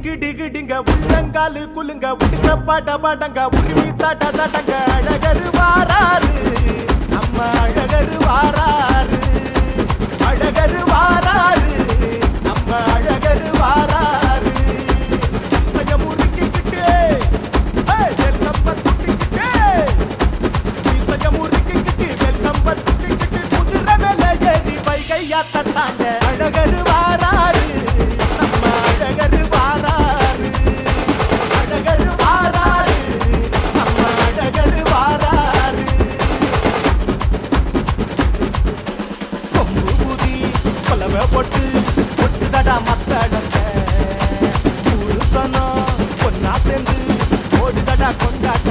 கிடிகிடிங்க உள்ளங்காலு குலுங்க உடுக்க பாட்ட பாட்டங்க உரிமை தாட்ட தாட்டங்க அழகரு வாராரு நம்ம அழகரு வாராரு அழகரு வாராரு நம்ம அழகரு வாராரு முறுக்கிக்கிட்டு வெள்ளம்ப துட்டிக்கிட்டு முறுக்கிக்கிட்டு வெள்ளம்ப துட்டிக்கிட்டு குதிரை மேல ஏறி வைகையாத்த தாங்க அழகரு வாராரு நம்ம அழகரு வாராரு அழகரு வாராரு நம்ம அழகரு வாராரு கொம்பு ஊதி கொலவை போட்டு பொட்டுதடா மக்களங்க ஊரு சனம் பொன்னா சேர்ந்து ஓடுதடா கொண்டாட்ட